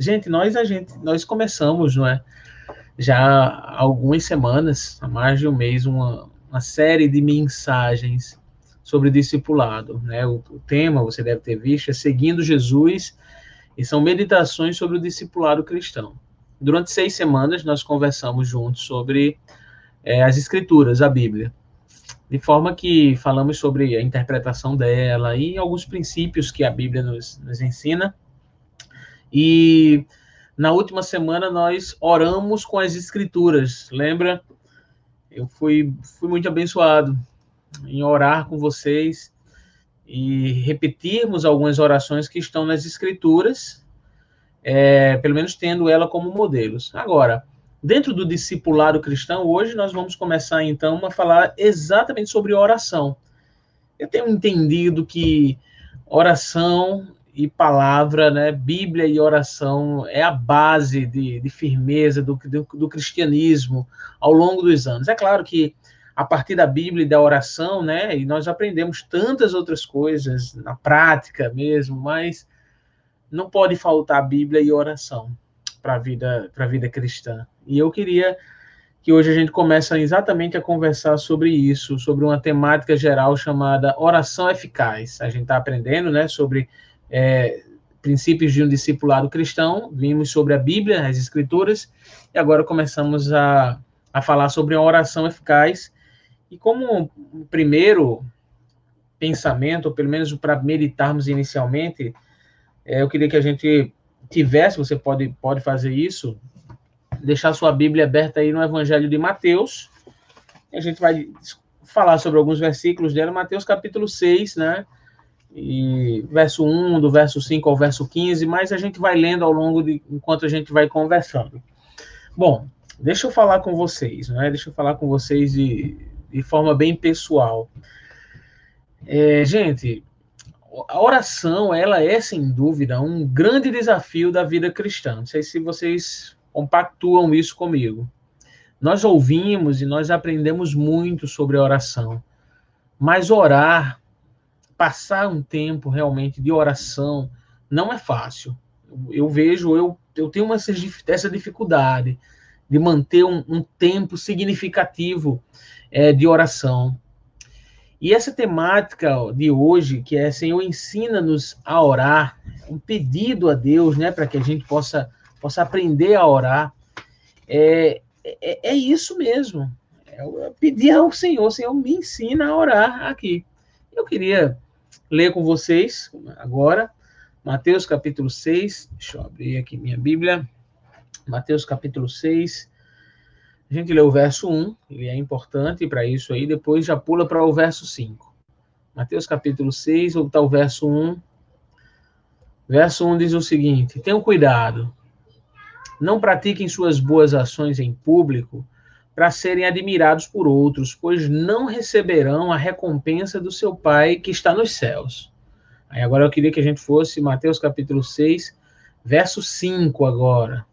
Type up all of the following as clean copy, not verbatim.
Gente, nós começamos, não é? Já há algumas semanas, há mais de um mês, uma série de mensagens sobre discipulado, né? O tema, você deve ter visto, é Seguindo Jesus, e são meditações sobre o discipulado cristão. Durante 6 semanas, nós conversamos juntos sobre as Escrituras, a Bíblia, de forma que falamos sobre a interpretação dela e alguns princípios que a Bíblia nos ensina. E na última semana nós oramos com as Escrituras, lembra? Eu fui muito abençoado em orar com vocês e repetirmos algumas orações que estão nas Escrituras, pelo menos tendo ela como modelos. Agora, dentro do discipulado cristão, hoje nós vamos começar então a falar exatamente sobre oração. Eu tenho entendido que oração e palavra, né, Bíblia e oração é a base de firmeza do cristianismo ao longo dos anos. É claro que a partir da Bíblia e da oração, né, e nós aprendemos tantas outras coisas na prática mesmo, mas não pode faltar Bíblia e oração para a vida cristã. E eu queria que hoje a gente começa exatamente a conversar sobre isso, sobre uma temática geral chamada oração eficaz. A gente está aprendendo, né, sobre princípios de um discipulado cristão, vimos sobre a Bíblia, as Escrituras, e agora começamos a falar sobre a oração eficaz. E como um primeiro pensamento, ou pelo menos para meditarmos inicialmente, eu queria que a gente tivesse, você pode fazer isso, deixar sua Bíblia aberta aí no Evangelho de Mateus. A gente vai falar sobre alguns versículos dela, Mateus capítulo 6, né? E verso 1, do verso 5 ao verso 15, mas a gente vai lendo ao longo enquanto a gente vai conversando. Bom, deixa eu falar com vocês, né? Deixa eu falar com vocês de forma bem pessoal. Gente, a oração, ela é, sem dúvida, um grande desafio da vida cristã. Não sei se vocês compactuam isso comigo. Nós ouvimos e nós aprendemos muito sobre a oração, mas orar, passar um tempo realmente de oração, não é fácil. Eu tenho essa dificuldade de manter um tempo significativo de oração. E essa temática de hoje, que é Senhor, ensina-nos a orar, um pedido a Deus, né, para que a gente possa aprender a orar, é isso mesmo. Pedir ao Senhor, Senhor, me ensina a orar aqui. Eu queria ler com vocês agora, Mateus capítulo 6, deixa eu abrir aqui minha Bíblia, Mateus capítulo 6, a gente lê o verso 1, ele é importante para isso aí, depois já pula para o verso 5. Mateus capítulo 6, vou botar o verso 1. Verso 1 diz o seguinte: tenham cuidado, não pratiquem suas boas ações em público para serem admirados por outros, pois não receberão a recompensa do seu Pai que está nos céus. Aí agora eu queria que a gente fosse Mateus capítulo 6, verso 5 agora.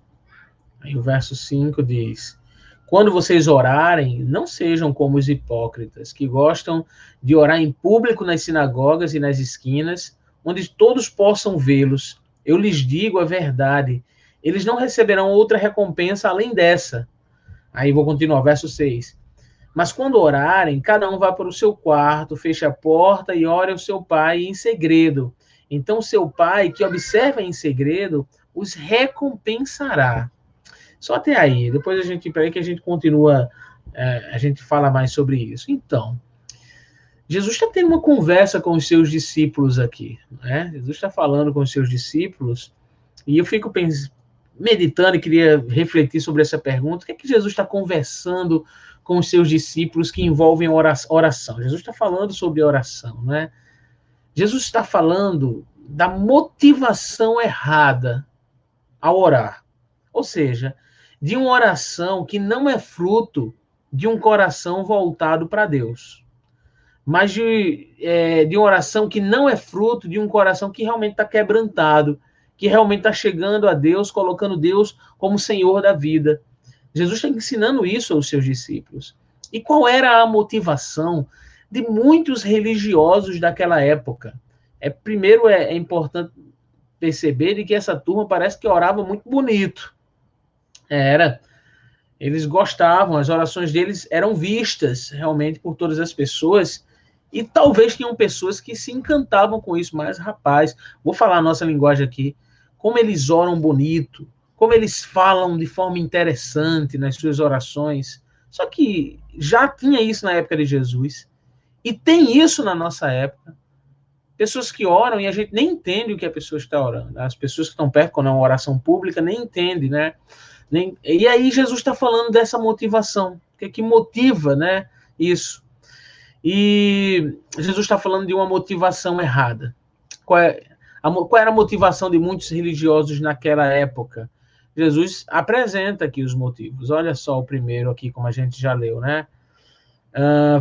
Aí o verso 5 diz: quando vocês orarem, não sejam como os hipócritas, que gostam de orar em público nas sinagogas e nas esquinas, onde todos possam vê-los. Eu lhes digo a verdade, eles não receberão outra recompensa além dessa. Aí vou continuar, verso 6. Mas quando orarem, cada um vá para o seu quarto, feche a porta e ore ao seu pai em segredo. Então seu pai, que observa em segredo, os recompensará. Só até aí. Depois a gente continua, a gente fala mais sobre isso. Então, Jesus está tendo uma conversa com os seus discípulos aqui, né? Jesus está falando com os seus discípulos e eu fico meditando e queria refletir sobre essa pergunta. O que é que Jesus está conversando com os seus discípulos que envolvem oração? Jesus está falando sobre oração, né? Jesus está falando da motivação errada ao orar. Ou seja, de uma oração que não é fruto de um coração voltado para Deus, mas de uma oração que não é fruto de um coração que realmente está quebrantado, que realmente está chegando a Deus, colocando Deus como Senhor da vida. Jesus está ensinando isso aos seus discípulos. E qual era a motivação de muitos religiosos daquela época? Primeiro é importante perceber de que essa turma parece que orava muito bonito. Era. Eles gostavam, as orações deles eram vistas realmente por todas as pessoas, e talvez tinham pessoas que se encantavam com isso, mas, rapaz, vou falar a nossa linguagem aqui, como eles oram bonito, como eles falam de forma interessante nas suas orações. Só que já tinha isso na época de Jesus, e tem isso na nossa época. Pessoas que oram e a gente nem entende o que a pessoa está orando. As pessoas que estão perto, quando é uma oração pública, nem entendem, né? E aí Jesus está falando dessa motivação, o que motiva, né, isso. E Jesus está falando de uma motivação errada. Qual era a motivação de muitos religiosos naquela época? Jesus apresenta aqui os motivos. Olha só o primeiro aqui, como a gente já leu, né?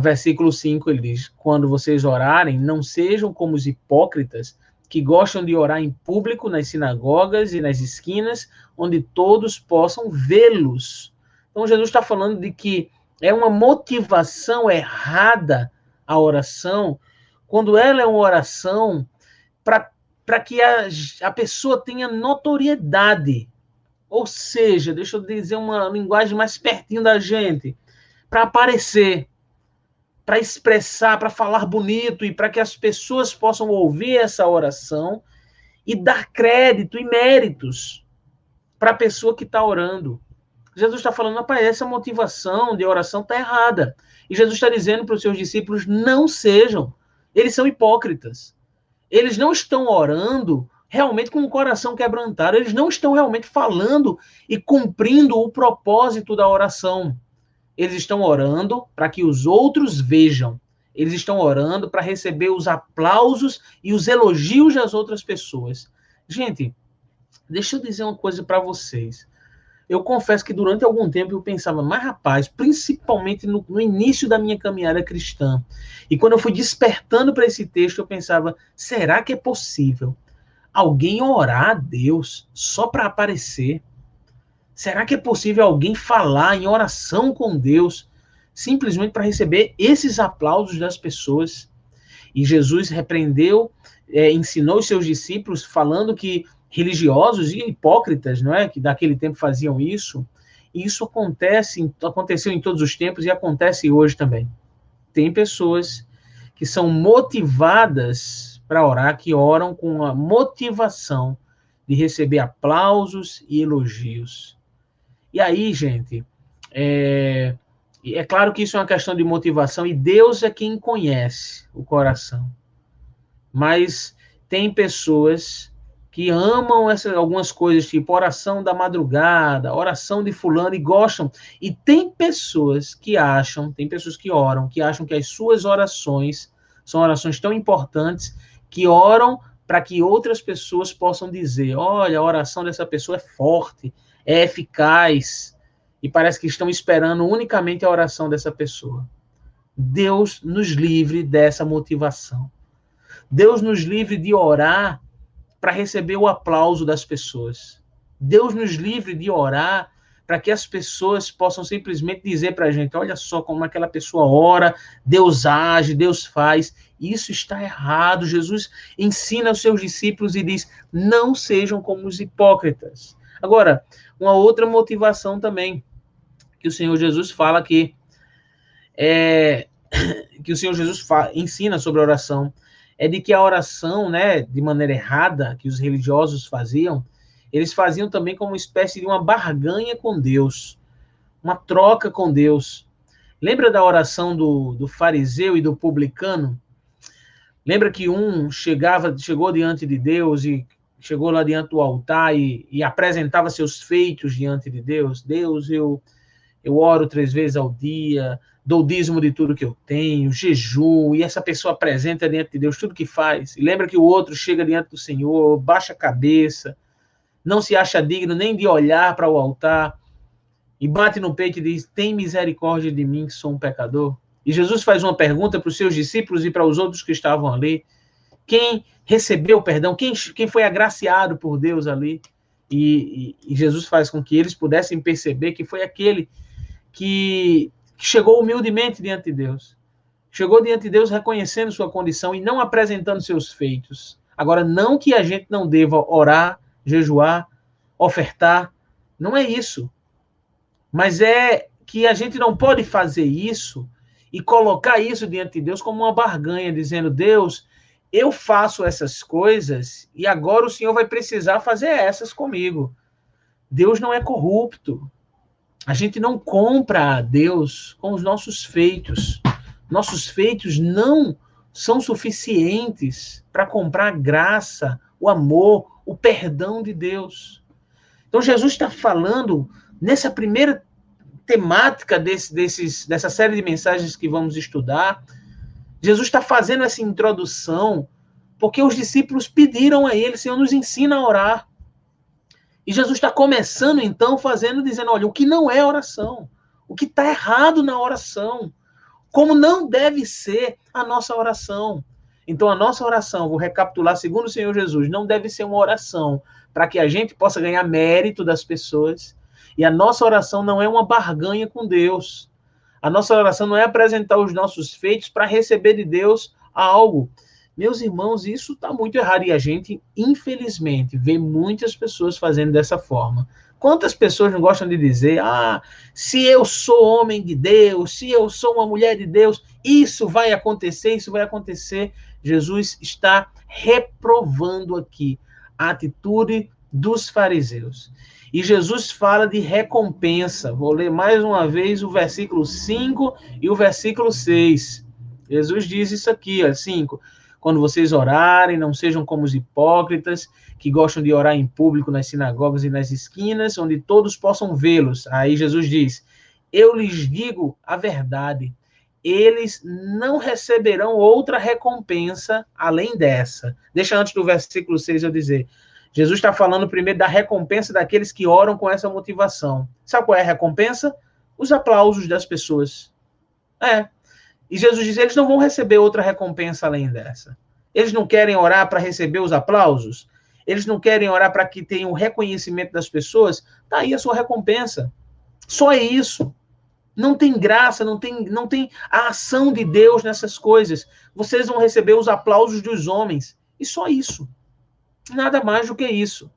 Versículo 5, ele diz: quando vocês orarem, não sejam como os hipócritas, que gostam de orar em público nas sinagogas e nas esquinas, onde todos possam vê-los. Então, Jesus está falando de que é uma motivação errada a oração, quando ela é uma oração para que a pessoa tenha notoriedade. Ou seja, deixa eu dizer uma linguagem mais pertinho da gente, para aparecer, para expressar, para falar bonito e para que as pessoas possam ouvir essa oração e dar crédito e méritos para a pessoa que está orando. Jesus está falando, rapaz, essa motivação de oração está errada. E Jesus está dizendo para os seus discípulos, não sejam. Eles são hipócritas. Eles não estão orando realmente com o coração quebrantado. Eles não estão realmente falando e cumprindo o propósito da oração. Eles estão orando para que os outros vejam. Eles estão orando para receber os aplausos e os elogios das outras pessoas. Gente, deixa eu dizer uma coisa para vocês. Eu confesso que durante algum tempo eu pensava, mas rapaz, principalmente no início da minha caminhada cristã, e quando eu fui despertando para esse texto, eu pensava, será que é possível alguém orar a Deus só para aparecer? Será que é possível alguém falar em oração com Deus simplesmente para receber esses aplausos das pessoas? E Jesus repreendeu, ensinou os seus discípulos, falando que religiosos e hipócritas, não é, que daquele tempo faziam isso, e isso aconteceu em todos os tempos e acontece hoje também. Tem pessoas que são motivadas para orar, que oram com a motivação de receber aplausos e elogios. E aí, gente, é claro que isso é uma questão de motivação e Deus é quem conhece o coração. Mas tem pessoas que amam algumas coisas, tipo oração da madrugada, oração de fulano, e gostam. E tem pessoas que oram, que acham que as suas orações são orações tão importantes, que oram para que outras pessoas possam dizer, olha, a oração dessa pessoa é forte, é eficaz, e parece que estão esperando unicamente a oração dessa pessoa. Deus nos livre dessa motivação. Deus nos livre de orar para receber o aplauso das pessoas. Deus nos livre de orar para que as pessoas possam simplesmente dizer para a gente, olha só como aquela pessoa ora, Deus age, Deus faz. Isso está errado. Jesus ensina aos seus discípulos e diz, não sejam como os hipócritas. Agora, uma outra motivação também, que o Senhor Jesus fala aqui, que o Senhor Jesus ensina sobre a oração, é de que a oração, né, de maneira errada, que os religiosos faziam, eles faziam também como uma espécie de uma barganha com Deus, uma troca com Deus. Lembra da oração do fariseu e do publicano? Lembra que um chegou diante de Deus e chegou lá diante do altar e apresentava seus feitos diante de Deus? Deus, eu oro 3 vezes ao dia, dou dízimo de tudo que eu tenho, jejum, e essa pessoa apresenta diante de Deus tudo que faz. E lembra que o outro chega diante do Senhor, baixa a cabeça, não se acha digno nem de olhar para o altar, e bate no peito e diz, tem misericórdia de mim, que sou um pecador. E Jesus faz uma pergunta para os seus discípulos e para os outros que estavam ali. Quem recebeu perdão? Quem foi agraciado por Deus ali? E Jesus faz com que eles pudessem perceber que foi aquele que chegou humildemente diante de Deus. Chegou diante de Deus reconhecendo sua condição e não apresentando seus feitos. Agora, não que a gente não deva orar, jejuar, ofertar, não é isso. Mas é que a gente não pode fazer isso e colocar isso diante de Deus como uma barganha, dizendo, Deus, eu faço essas coisas e agora o Senhor vai precisar fazer essas comigo. Deus não é corrupto. A gente não compra a Deus com os nossos feitos. Nossos feitos não são suficientes para comprar a graça, o amor, o perdão de Deus. Então, Jesus está falando, nessa primeira temática dessa série de mensagens que vamos estudar, Jesus está fazendo essa introdução porque os discípulos pediram a ele, Senhor, nos ensina a orar. E Jesus está começando, então, dizendo, olha, o que não é oração, o que está errado na oração, como não deve ser a nossa oração. Então, a nossa oração, vou recapitular, segundo o Senhor Jesus, não deve ser uma oração para que a gente possa ganhar mérito das pessoas. E a nossa oração não é uma barganha com Deus. A nossa oração não é apresentar os nossos feitos para receber de Deus algo. Meus irmãos, isso está muito errado. E a gente, infelizmente, vê muitas pessoas fazendo dessa forma. Quantas pessoas não gostam de dizer, se eu sou homem de Deus, se eu sou uma mulher de Deus, isso vai acontecer, isso vai acontecer. Jesus está reprovando aqui a atitude dos fariseus. E Jesus fala de recompensa. Vou ler mais uma vez o versículo 5 e o versículo 6. Jesus diz isso aqui, 5. Quando vocês orarem, não sejam como os hipócritas, que gostam de orar em público nas sinagogas e nas esquinas, onde todos possam vê-los. Aí Jesus diz, eu lhes digo a verdade, eles não receberão outra recompensa além dessa. Deixa antes do versículo 6 eu dizer, Jesus está falando primeiro da recompensa daqueles que oram com essa motivação. Sabe qual é a recompensa? Os aplausos das pessoas. E Jesus diz, eles não vão receber outra recompensa além dessa. Eles não querem orar para receber os aplausos? Eles não querem orar para que tenham o reconhecimento das pessoas? Está aí a sua recompensa. Só é isso. Não tem graça, não tem a ação de Deus nessas coisas. Vocês vão receber os aplausos dos homens. E só isso. Nada mais do que isso.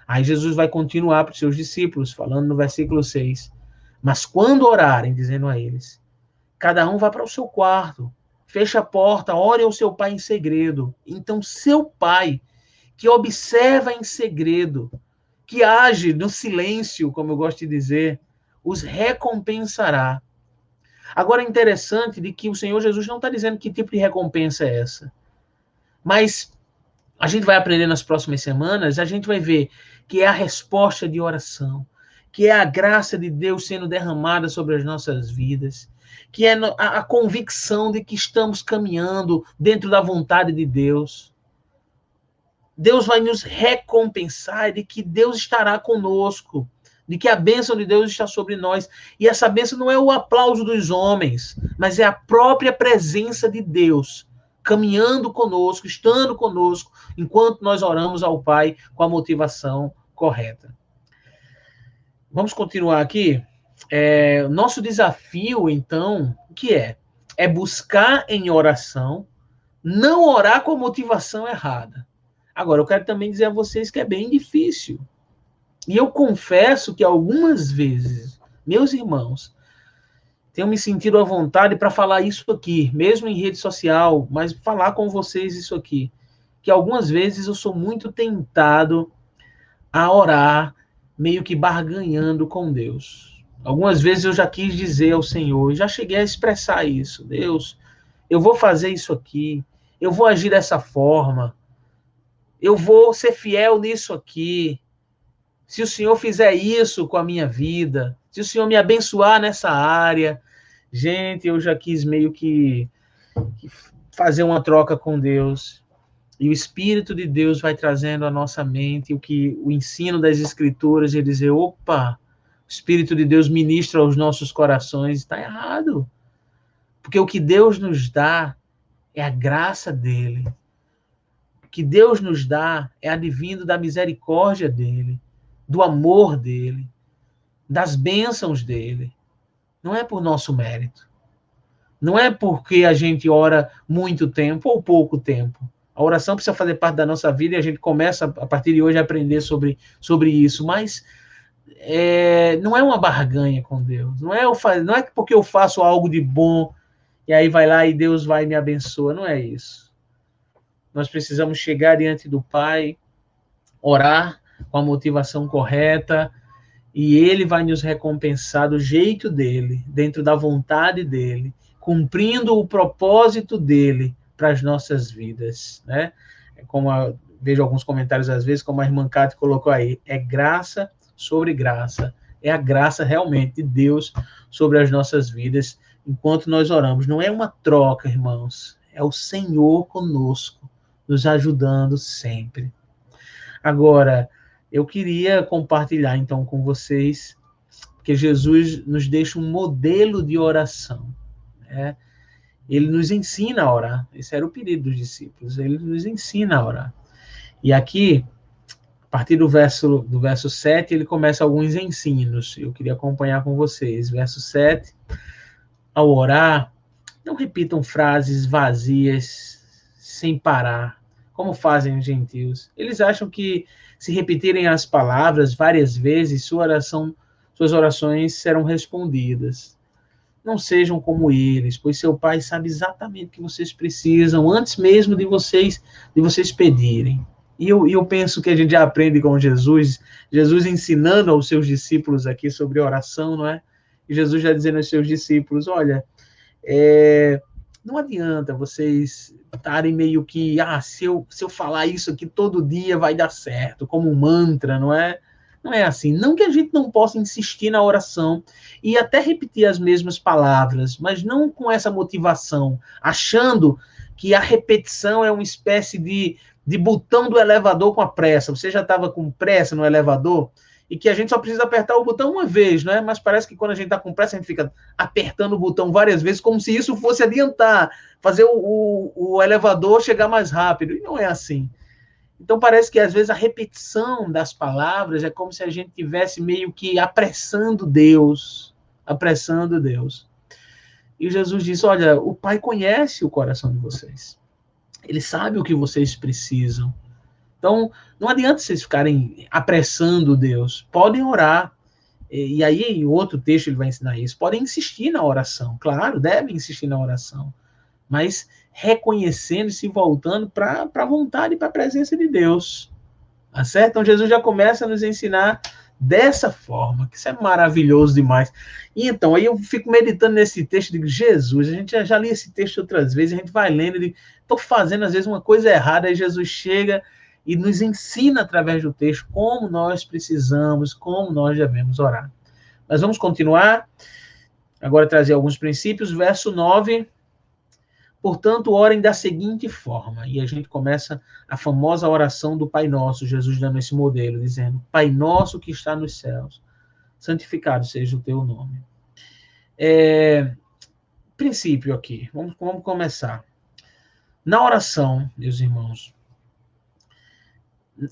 Aí Jesus vai continuar para os seus discípulos, falando no versículo 6. Mas quando orarem, dizendo a eles, cada um vá para o seu quarto, feche a porta, ore ao seu pai em segredo. Então seu pai, que observa em segredo, que age no silêncio, como eu gosto de dizer, os recompensará. Agora é interessante de que o Senhor Jesus não está dizendo que tipo de recompensa é essa. Mas a gente vai aprender nas próximas semanas, a gente vai ver que é a resposta de oração, que é a graça de Deus sendo derramada sobre as nossas vidas, que é a convicção de que estamos caminhando dentro da vontade de Deus. Deus vai nos recompensar, de que Deus estará conosco, de que a bênção de Deus está sobre nós. E essa bênção não é o aplauso dos homens, mas é a própria presença de Deus, caminhando conosco, estando conosco, enquanto nós oramos ao Pai com a motivação correta. Vamos continuar aqui? Nosso desafio, então, o que é? É buscar em oração, não orar com a motivação errada. Agora, eu quero também dizer a vocês que é bem difícil. E eu confesso que algumas vezes, meus irmãos, tenho me sentido à vontade para falar isso aqui, mesmo em rede social, mas falar com vocês isso aqui. Que algumas vezes eu sou muito tentado a orar, meio que barganhando com Deus. Algumas vezes eu já quis dizer ao Senhor, já cheguei a expressar isso. Deus, eu vou fazer isso aqui, eu vou agir dessa forma, eu vou ser fiel nisso aqui. Se o Senhor fizer isso com a minha vida, se o Senhor me abençoar nessa área, gente, eu já quis meio que fazer uma troca com Deus. E o Espírito de Deus vai trazendo à nossa mente o ensino das Escrituras e dizer, opa, o Espírito de Deus ministra aos nossos corações, está errado. Porque o que Deus nos dá é a graça dele. O que Deus nos dá é advindo da misericórdia dele, do amor dele, das bênçãos dele. Não é por nosso mérito. Não é porque a gente ora muito tempo ou pouco tempo. A oração precisa fazer parte da nossa vida e a gente começa, a partir de hoje, a aprender sobre isso. Mas não é uma barganha com Deus. Não é porque eu faço algo de bom e aí vai lá e Deus vai e me abençoa. Não é isso. Nós precisamos chegar diante do Pai, orar com a motivação correta, e Ele vai nos recompensar do jeito dele, dentro da vontade dele, cumprindo o propósito dele para as nossas vidas, né? Como vejo alguns comentários às vezes, como a irmã Cátia colocou aí, é graça sobre graça, é a graça realmente de Deus sobre as nossas vidas, enquanto nós oramos. Não é uma troca, irmãos, é o Senhor conosco, nos ajudando sempre. Agora, eu queria compartilhar então com vocês que Jesus nos deixa um modelo de oração, né? Ele nos ensina a orar. Esse era o pedido dos discípulos. Ele nos ensina a orar. E aqui, a partir do verso 7, ele começa alguns ensinos. Eu queria acompanhar com vocês. Verso 7, ao orar, não repitam frases vazias sem parar, como fazem os gentios. Eles acham que se repetirem as palavras várias vezes, suas orações serão respondidas. Não sejam como eles, pois seu Pai sabe exatamente o que vocês precisam, antes mesmo de vocês pedirem. E eu penso que a gente já aprende com Jesus ensinando aos seus discípulos aqui sobre oração, não é? E Jesus já dizendo aos seus discípulos, olha, não adianta vocês estarem meio que, se eu falar isso aqui todo dia vai dar certo, como um mantra, não é? Não é assim. Não que a gente não possa insistir na oração e até repetir as mesmas palavras, mas não com essa motivação, achando que a repetição é uma espécie de botão do elevador com a pressa. Você já estava com pressa no elevador e que a gente só precisa apertar o botão uma vez, né? Mas parece que quando a gente está com pressa, a gente fica apertando o botão várias vezes, como se isso fosse adiantar, fazer o elevador chegar mais rápido. E não é assim. Então parece que às vezes a repetição das palavras é como se a gente tivesse meio que apressando Deus. E Jesus disse, olha, o Pai conhece o coração de vocês. Ele sabe o que vocês precisam. Então, não adianta vocês ficarem apressando Deus. Podem orar. E aí, em outro texto, ele vai ensinar isso. Podem insistir na oração. Claro, devem insistir na oração. Mas reconhecendo e se voltando para a vontade e para a presença de Deus. Tá certo? Então, Jesus já começa a nos ensinar dessa forma, que isso é maravilhoso demais. E então, aí eu fico meditando nesse texto, digo, Jesus, a gente já li esse texto outras vezes, a gente vai lendo, e estou fazendo às vezes uma coisa errada, aí Jesus chega e nos ensina através do texto como nós precisamos, como nós devemos orar. Mas vamos continuar, agora trazer alguns princípios, verso 9, portanto, orem da seguinte forma, e a gente começa a famosa oração do Pai Nosso, Jesus dando esse modelo, dizendo, Pai Nosso que está nos céus, santificado seja o teu nome. Princípio aqui, vamos começar. Na oração, meus irmãos,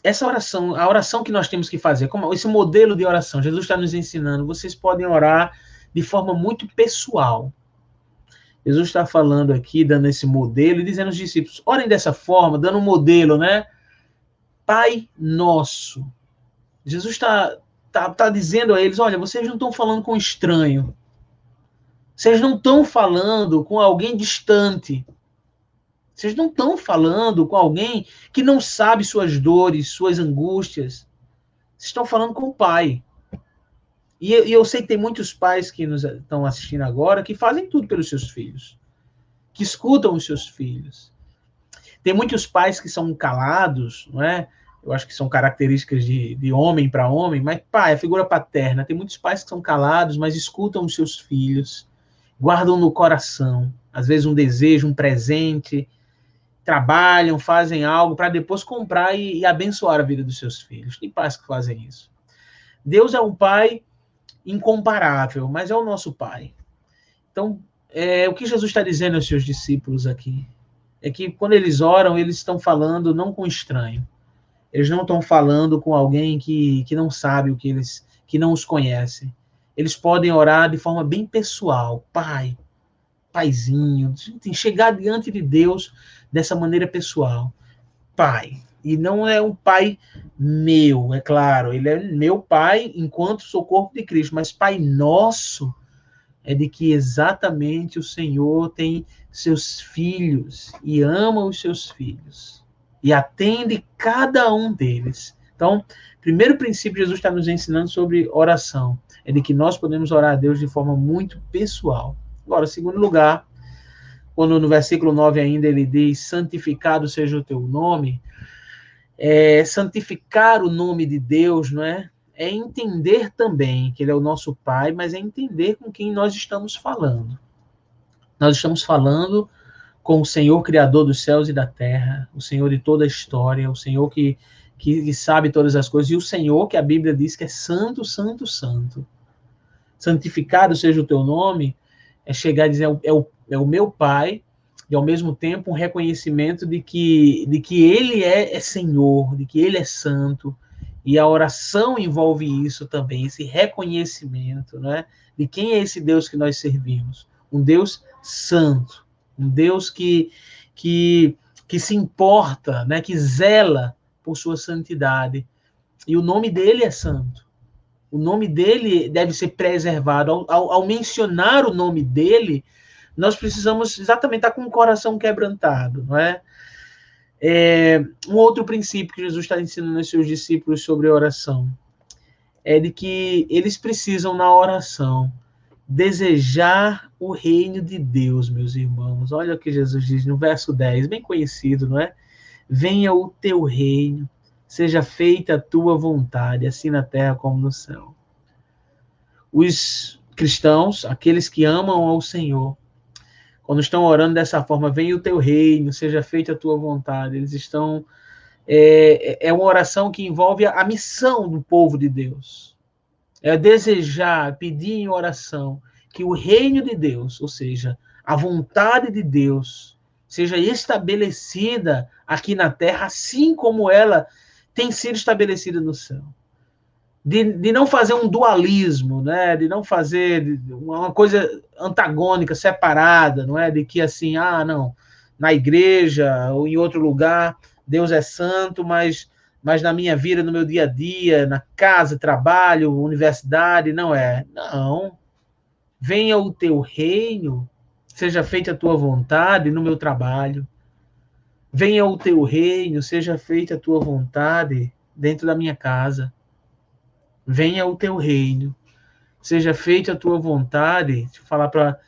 essa oração, a oração que nós temos que fazer, como esse modelo de oração, Jesus está nos ensinando, vocês podem orar de forma muito pessoal. Jesus está falando aqui, dando esse modelo e dizendo aos discípulos, orem dessa forma, dando um modelo, né? Pai Nosso. Jesus está dizendo a eles, olha, vocês não estão falando com um estranho. Vocês não estão falando com alguém distante. Vocês não estão falando com alguém que não sabe suas dores, suas angústias. Vocês estão falando com o Pai. E eu sei que tem muitos pais que nos estão assistindo agora que fazem tudo pelos seus filhos, que escutam os seus filhos. Tem muitos pais que são calados, não é? Eu acho que são características de homem para homem, mas pai, a figura paterna. Tem muitos pais que são calados, mas escutam os seus filhos, guardam no coração, às vezes um desejo, um presente, trabalham, fazem algo para depois comprar e abençoar a vida dos seus filhos. Tem pais que fazem isso. Deus é um pai incomparável, mas é o nosso pai. Então, o que Jesus está dizendo aos seus discípulos aqui é que quando eles oram, eles estão falando não com estranho. Eles não estão falando com alguém que não sabe o que eles, que não os conhece. Eles podem orar de forma bem pessoal. Pai, paizinho, chegar diante de Deus dessa maneira pessoal. pai. E não é um pai meu, é claro. Ele é meu pai enquanto sou corpo de Cristo. Mas pai nosso é de que exatamente o Senhor tem seus filhos e ama os seus filhos. E atende cada um deles. Então, primeiro princípio que Jesus está nos ensinando sobre oração é de que nós podemos orar a Deus de forma muito pessoal. Agora, segundo lugar, quando no versículo 9 ainda ele diz, santificado seja o teu nome, santificar o nome de Deus, não é? É entender também que ele é o nosso Pai, mas é entender com quem nós estamos falando. Nós estamos falando com o Senhor Criador dos céus e da terra, o Senhor de toda a história, o Senhor que sabe todas as coisas, e o Senhor que a Bíblia diz que é santo, santo, santo. Santificado seja o teu nome, é chegar a dizer, é o meu Pai, e ao mesmo tempo um reconhecimento de que Ele é Senhor, de que Ele é santo, e a oração envolve isso também, esse reconhecimento, né, de quem é esse Deus que nós servimos. Um Deus santo, um Deus que se importa, né, que zela por sua santidade, e o nome dele é santo. O nome dele deve ser preservado. Ao mencionar o nome dele, nós precisamos exatamente estar com o coração quebrantado, não é? Um outro princípio que Jesus está ensinando aos seus discípulos sobre oração é de que eles precisam, na oração, desejar o reino de Deus, meus irmãos. Olha o que Jesus diz no verso 10, bem conhecido, não é? Venha o teu reino, seja feita a tua vontade, assim na terra como no céu. Os cristãos, aqueles que amam ao Senhor, quando estão orando dessa forma, venha o teu reino, seja feita a tua vontade, eles estão... É uma oração que envolve a missão do povo de Deus. É desejar, pedir em oração que o reino de Deus, ou seja, a vontade de Deus, seja estabelecida aqui na terra, assim como ela tem sido estabelecida no céu. De não fazer um dualismo, né? De não fazer uma coisa antagônica, separada, não é? De que assim, não, na igreja ou em outro lugar, Deus é santo, mas na minha vida, no meu dia a dia, na casa, trabalho, universidade, não é. Não. Venha o teu reino, seja feita a tua vontade no meu trabalho. Venha o teu reino, seja feita a tua vontade dentro da minha casa. Venha o teu reino, seja feita a tua vontade. Deixa eu falar para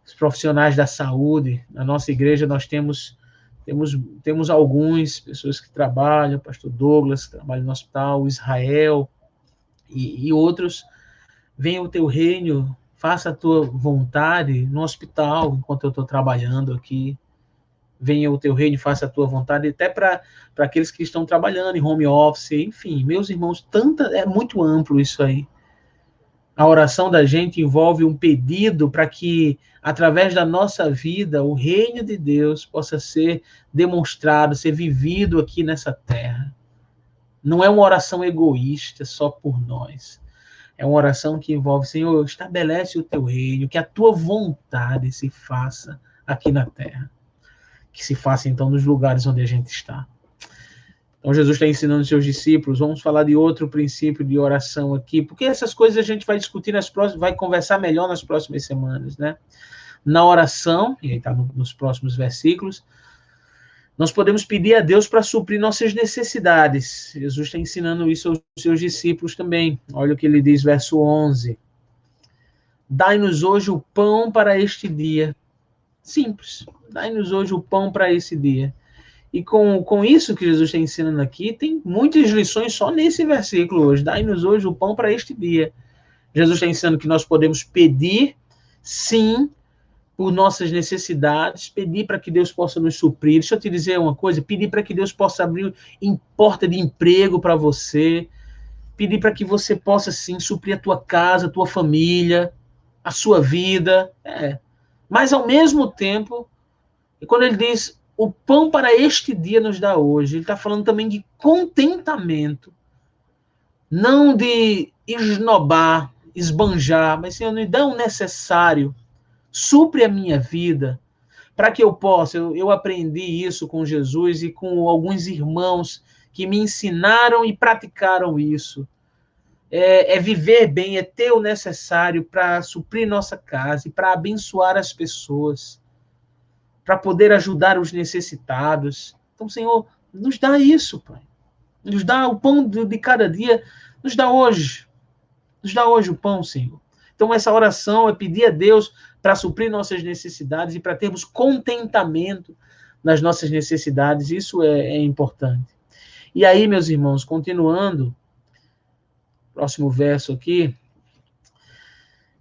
os profissionais da saúde. Na nossa igreja nós temos algumas pessoas que trabalham, pastor Douglas, que trabalha no hospital, Israel e outros. Venha o teu reino, faça a tua vontade no hospital, enquanto eu estou trabalhando aqui. Venha o teu reino, faça a tua vontade, até para aqueles que estão trabalhando em home office, enfim, meus irmãos, é muito amplo isso aí. A oração da gente envolve um pedido para que, através da nossa vida, o reino de Deus possa ser demonstrado, ser vivido aqui nessa terra. Não é uma oração egoísta só por nós. É uma oração que envolve, Senhor, estabelece o teu reino, que a tua vontade se faça aqui na terra. Que se faça, então, nos lugares onde a gente está. Então, Jesus está ensinando os seus discípulos. Vamos falar de outro princípio de oração aqui, porque essas coisas a gente vai discutir vai conversar melhor nas próximas semanas, né? Na oração, e aí está nos próximos versículos, nós podemos pedir a Deus para suprir nossas necessidades. Jesus está ensinando isso aos seus discípulos também. Olha o que ele diz, verso 11. Dai-nos hoje o pão para este dia. Simples. Dai-nos hoje o pão para esse dia. E com isso que Jesus está ensinando aqui, tem muitas lições só nesse versículo hoje. Dai-nos hoje o pão para este dia. Jesus está ensinando que nós podemos pedir, sim, por nossas necessidades, pedir para que Deus possa nos suprir. Deixa eu te dizer uma coisa, pedir para que Deus possa abrir porta de emprego para você, pedir para que você possa, sim, suprir a tua casa, a tua família, a sua vida. Mas, ao mesmo tempo, quando ele diz o pão para este dia nos dá hoje, ele está falando também de contentamento, não de esnobar, esbanjar, mas, Senhor, me dá o necessário, supre a minha vida, para que eu possa, eu aprendi isso com Jesus e com alguns irmãos que me ensinaram e praticaram isso. É viver bem, é ter o necessário para suprir nossa casa e para abençoar as pessoas, para poder ajudar os necessitados. Então, Senhor, nos dá isso, Pai. Nos dá o pão de cada dia, nos dá hoje. Nos dá hoje o pão, Senhor. Então, essa oração é pedir a Deus para suprir nossas necessidades e para termos contentamento nas nossas necessidades. Isso é importante. E aí, meus irmãos, continuando, próximo verso aqui,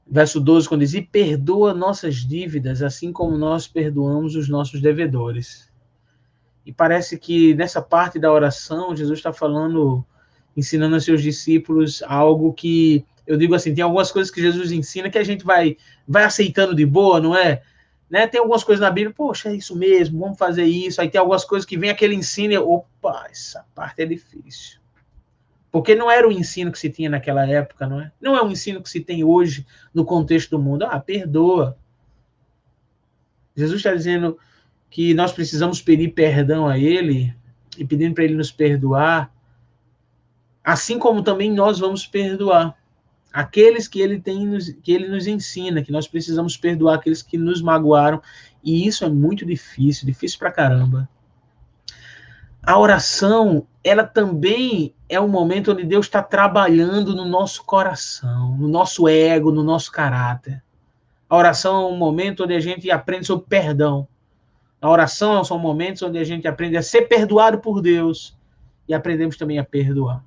verso 12, quando diz: e perdoa nossas dívidas, assim como nós perdoamos os nossos devedores. E parece que nessa parte da oração, Jesus está falando, ensinando aos seus discípulos algo que, eu digo assim, tem algumas coisas que Jesus ensina que a gente vai aceitando de boa, não é? Né? Tem algumas coisas na Bíblia, poxa, é isso mesmo, vamos fazer isso. Aí tem algumas coisas que vem aquele ensino e, opa, essa parte é difícil. Porque não era o ensino que se tinha naquela época, não é? Não é o ensino que se tem hoje no contexto do mundo. Perdoa. Jesus está dizendo que nós precisamos pedir perdão a Ele e pedindo para Ele nos perdoar, assim como também nós vamos perdoar aqueles que Ele nos ensina, que nós precisamos perdoar aqueles que nos magoaram, e isso é muito difícil, difícil pra caramba. A oração, ela também é um momento onde Deus está trabalhando no nosso coração, no nosso ego, no nosso caráter. A oração é um momento onde a gente aprende sobre perdão. A oração são momentos onde a gente aprende a ser perdoado por Deus e aprendemos também a perdoar.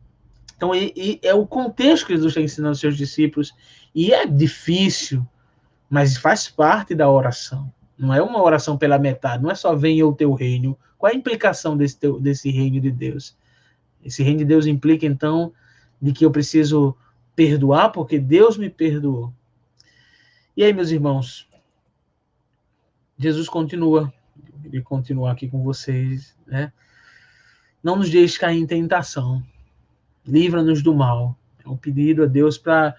Então, é o contexto que Jesus está ensinando aos seus discípulos. E é difícil, mas faz parte da oração. Não é uma oração pela metade, não é só venha o teu reino. Qual é a implicação desse reino de Deus? Esse reino de Deus implica, então, de que eu preciso perdoar porque Deus me perdoou. E aí, meus irmãos, Jesus continua. Ele continua aqui com vocês, né? Não nos deixe cair em tentação. Livra-nos do mal. É um pedido a Deus para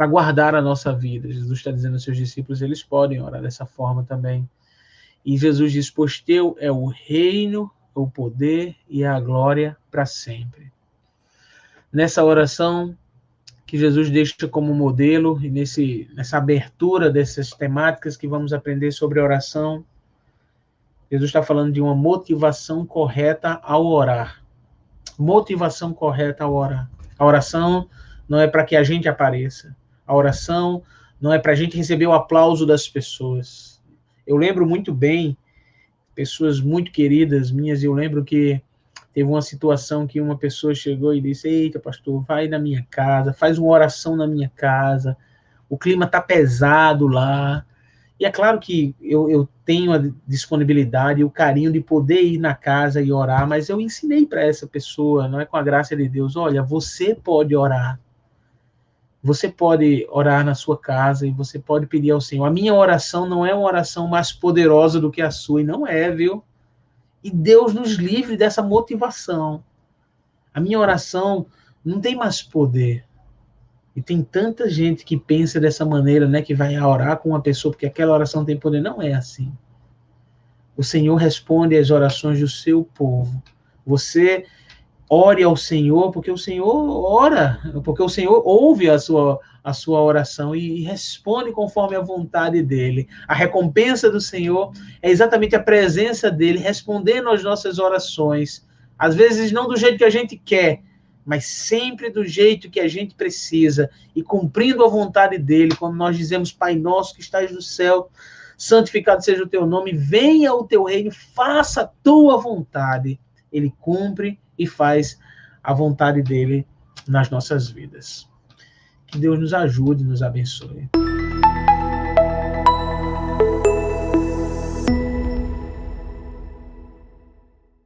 guardar a nossa vida. Jesus está dizendo aos seus discípulos, eles podem orar dessa forma também. E Jesus diz, pois teu é o reino, o poder e a glória para sempre. Nessa oração que Jesus deixa como modelo, e nessa abertura dessas temáticas que vamos aprender sobre oração, Jesus está falando de uma motivação correta ao orar. Motivação correta ao orar. A oração não é para que a gente apareça. A oração não é para a gente receber o aplauso das pessoas. Eu lembro muito bem, pessoas muito queridas minhas, eu lembro que teve uma situação que uma pessoa chegou e disse, eita, pastor, vai na minha casa, faz uma oração na minha casa, o clima está pesado lá. E é claro que eu tenho a disponibilidade e o carinho de poder ir na casa e orar, mas eu ensinei para essa pessoa, não é, com a graça de Deus, olha, você pode orar. Você pode orar na sua casa e você pode pedir ao Senhor. A minha oração não é uma oração mais poderosa do que a sua, e não é, viu? E Deus nos livre dessa motivação. A minha oração não tem mais poder. E tem tanta gente que pensa dessa maneira, né, que vai orar com uma pessoa porque aquela oração tem poder. Não é assim. O Senhor responde às orações do seu povo. Você ore ao Senhor porque o Senhor ora, porque o Senhor ouve a sua oração e responde conforme a vontade dele. A recompensa do Senhor é exatamente a presença dele respondendo às nossas orações. Às vezes não do jeito que a gente quer, mas sempre do jeito que a gente precisa, e cumprindo a vontade dele, quando nós dizemos, Pai nosso que estás no céu, santificado seja o teu nome, venha o teu reino, faça a tua vontade. Ele cumpre e faz a vontade dele nas nossas vidas. Que Deus nos ajude e nos abençoe.